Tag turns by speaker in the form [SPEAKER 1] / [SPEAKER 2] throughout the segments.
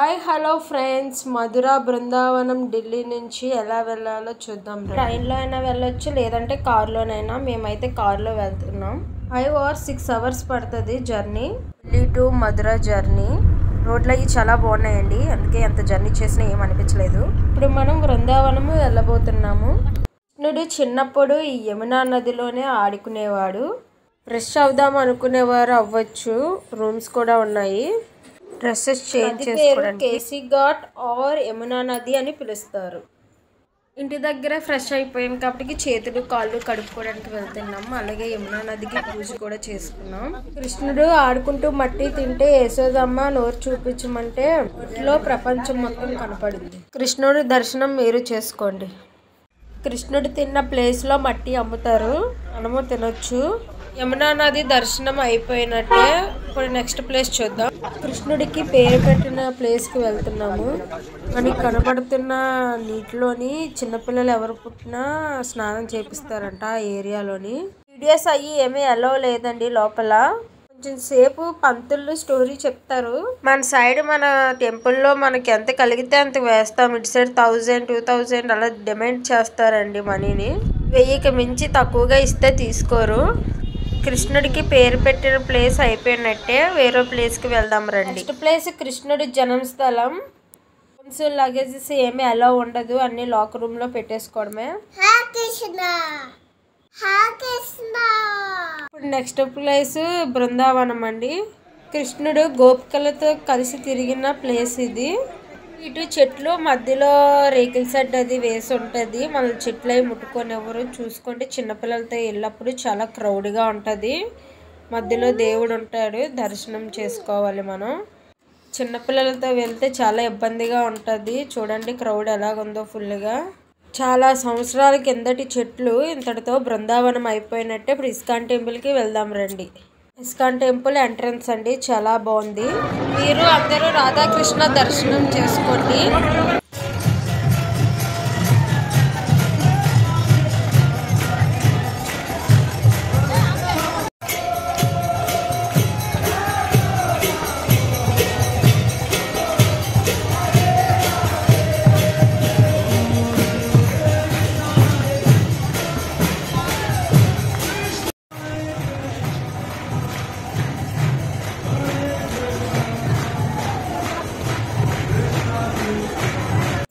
[SPEAKER 1] Hi hello friends, మధుర బృందావనం ఢిల్లీ నుంచి ఎలా వెళ్ళాలో చూద్దాం. ట్రైన్లో అయినా వెళ్ళొచ్చు, లేదంటే కార్లోనైనా. మేమైతే కార్లో వెళ్తున్నాం. 5 or 6 hours పడుతుంది journey. Delhi to Mathura journey. రోడ్లు అవి చాలా బాగున్నాయండి, అందుకే ఎంత జర్నీ చేసినా ఏమనిపించలేదు. ఇప్పుడు మనం బృందావనము వెళ్ళబోతున్నాము. కృష్ణుడు చిన్నప్పుడు ఈ యమునా నదిలోనే ఆడుకునేవాడు. ఫ్రెష్ అవుదాం అనుకునేవారు అవ్వచ్చు. రూమ్స్ కూడా ఉన్నాయి. డ్రెస్సెస్ చేంజ్ చేసుకోవడానికి కేసీ ఘాట్ ఆర్ యమునా నది అని పిలుస్తారు. ఇంటి దగ్గర ఫ్రెష్ అయిపోయాం కాబట్టి చేతులు కాళ్ళు కడుక్కోవడానికి వెళ్తున్నాము. అలాగే యమునా నదికి పూజ కూడా చేసుకున్నాం. కృష్ణుడు ఆడుకుంటూ మట్టి తింటే యశోదమ్మ నోరు చూపించమంటే ఒంట్లో ప్రపంచం మొత్తం కనపడింది. కృష్ణుడి దర్శనం మీరు చేసుకోండి. కృష్ణుడు తిన్న ప్లేస్లో మట్టి అమ్ముతారు, మనము తినొచ్చు. యమునా నది దర్శనం అయిపోయినట్టే. ఇప్పుడు నెక్స్ట్ ప్లేస్ చూద్దాం. కృష్ణుడికి పేరు పెట్టిన ప్లేస్కి వెళ్తున్నాము. మనకి కనబడుతున్న నీటిలోని చిన్నపిల్లలు ఎవరు పుట్టినా స్నానం చేపిస్తారంట ఆ ఏరియాలోని. వీడియోస్ అయ్యి ఏమీ అలో లేదండి లోపల. కొంచెం సేపు పంతులు స్టోరీ చెప్తారు. మన సైడ్ మన టెంపుల్లో మనకి ఎంత కలిగితే అంత వేస్తాం. ఇటు సైడ్ 1000, 2000 అలా డిమాండ్ చేస్తారండి మనీని. 1000కి మించి తక్కువగా ఇస్తే తీసుకోరు. కృష్ణుడికి పేరు పెట్టిన ప్లేస్ అయిపోయినట్టే. వేరే ప్లేస్కి వెళ్దాం రండి. నెక్స్ట్ ప్లేస్ కృష్ణుడి జన్మస్థలం. లగేజెస్ ఏమీ అలా ఉండదు, అన్ని లాకర్ రూమ్ లో పెట్టేసుకోవడమే. ఇప్పుడు నెక్స్ట్ ప్లేస్ బృందావనం అండి. కృష్ణుడు గోపికలతో కలిసి తిరిగిన ప్లేస్ ఇది. ఇటు చెట్లు మధ్యలో రేకుల షెడ్ అది వేసి ఉంటుంది. మన చెట్లు అవి ముట్టుకొని ఎవరు చూసుకోండి. చిన్నపిల్లలతో వెళ్ళినప్పుడు చాలా క్రౌడ్గా ఉంటుంది. మధ్యలో దేవుడు ఉంటాడు, దర్శనం చేసుకోవాలి మనం. చిన్నపిల్లలతో వెళ్తే చాలా ఇబ్బందిగా ఉంటుంది. చూడండి క్రౌడ్ ఎలాగుందో ఫుల్గా. చాలా సంవత్సరాల కిందటి చెట్లు. ఇంతటితో బృందావనం అయిపోయినట్టే. ఇప్పుడు ఇస్కాన్ టెంపుల్కి వెళ్దాం రండి. ఇస్కాన్ టెంపుల్ ఎంట్రన్స్ అండి, చాలా బాగుంది. మీరు అందరూ రాధాకృష్ణ దర్శనం చేసుకోండి.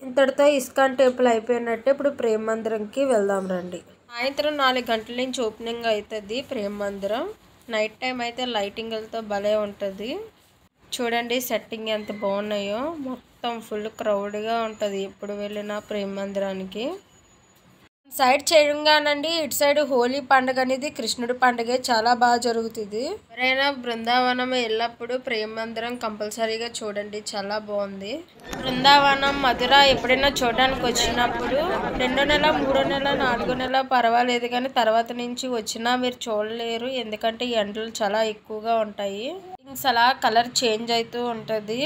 [SPEAKER 1] ఇంతటితో ఇస్కాన్ టెంపుల్ అయిపోయినట్టే. ఇప్పుడు ప్రేమ మందిరంకి వెళ్దాం రండి. సాయంత్రం 4 గంటల నుంచి ఓపెనింగ్ అవుతుంది ప్రేమ మందిరం. నైట్ టైం అయితే లైటింగ్లతో భలే ఉంటుంది. చూడండి సెట్టింగ్ ఎంత బాగున్నాయో. మొత్తం ఫుల్ క్రౌడ్గా ఉంటుంది ఎప్పుడు వెళ్ళినా ప్రేమ మందిరానికి. సైడ్ చేయగానండి ఇటు సైడ్ హోలీ పండుగ అనేది కృష్ణుడి పండుగ చాలా బాగా జరుగుతుంది. ఎవరైనా బృందావనం వెళ్ళినప్పుడు ప్రేమ మందిరం కంపల్సరీగా చూడండి, చాలా బాగుంది. బృందావనం మధుర ఎప్పుడైనా చూడడానికి వచ్చినప్పుడు 2వ నెల 3వ నెల 4వ నెల పర్వాలేదు, కానీ తర్వాత నుంచి వచ్చినా మీరు చూడలేరు. ఎందుకంటే ఈ ఎండలు చాలా ఎక్కువగా ఉంటాయి. అలా కలర్ చేంజ్ అవుతూ ఉంటుంది.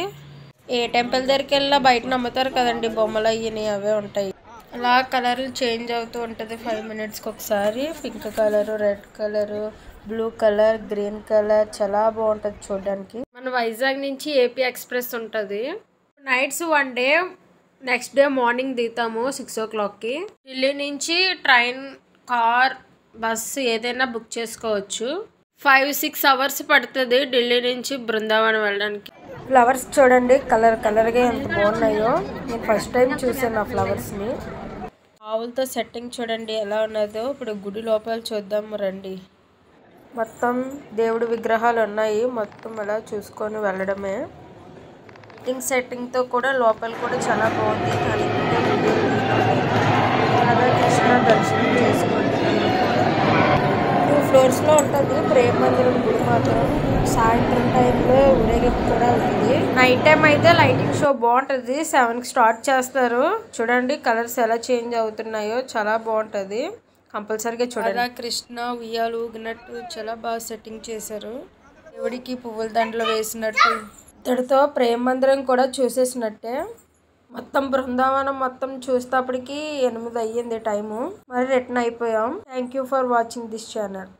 [SPEAKER 1] ఏ టెంపుల్ దగ్గరికి వెళ్ళినా బయట నమ్ముతారు కదండి బొమ్మలు అయ్యి, అవే ఉంటాయి. అలా కలర్లు చేంజ్ అవుతూ ఉంటుంది 5 minutesకి ఒకసారి. Pink colour, red colour, blue colour, green colour, చాలా బాగుంటుంది చూడడానికి. మన వైజాగ్ నుంచి ఏపీ ఎక్స్ప్రెస్ ఉంటుంది. Nights 1 day, next day morning దిగుతాము 6 o'clockకి. ఢిల్లీ నుంచి ట్రైన్, కార్, బస్సు ఏదైనా బుక్ చేసుకోవచ్చు. 5-6 hours పడుతుంది ఢిల్లీ నుంచి బృందావనం వెళ్ళడానికి. ఫ్లవర్స్ చూడండి కలర్గా ఎంత బాగున్నాయో. నేను ఫస్ట్ టైం చూసాను ఆ ఫ్లవర్స్ని. ఆవులతో సెట్టింగ్ చూడండి ఎలా ఉన్నదో. ఇప్పుడు గుడి లోపల చూద్దాం రండి. మొత్తం దేవుడి విగ్రహాలు ఉన్నాయి. మొత్తం అలా చూసుకొని వెళ్ళడమే. సెట్టింగ్తో కూడా లోపల కూడా చాలా బాగుంది. కృష్ణ దర్శనం చేసుకోండి. 2 floors ఉంటుంది ప్రేమ మందిరం గుడి మాత్రం. సాయంత్రం టైంలో ఊరేగింపు కూడా ఉంటుంది. నైట్ టైం అయితే లైటింగ్ షో బాగుంటుంది. 7కి స్టార్ట్ చేస్తారు. చూడండి కలర్స్ ఎలా చేంజ్ అవుతున్నాయో, చాలా బాగుంటుంది. కంపల్సరీగా చూడండి. కృష్ణ ఉయ్యాలు ఊగినట్టు చాలా బాగా సెట్టింగ్ చేశారు. దేవుడికి పువ్వుల దండలు వేసినట్టు. ఇతడితో ప్రేమ మందిరం కూడా చూసేసినట్టే. మొత్తం బృందావనం మొత్తం చూసేటప్పటికి 8 అయ్యింది టైము. మరి రిటర్న్ అయిపోయాం. Thank you for watching this channel.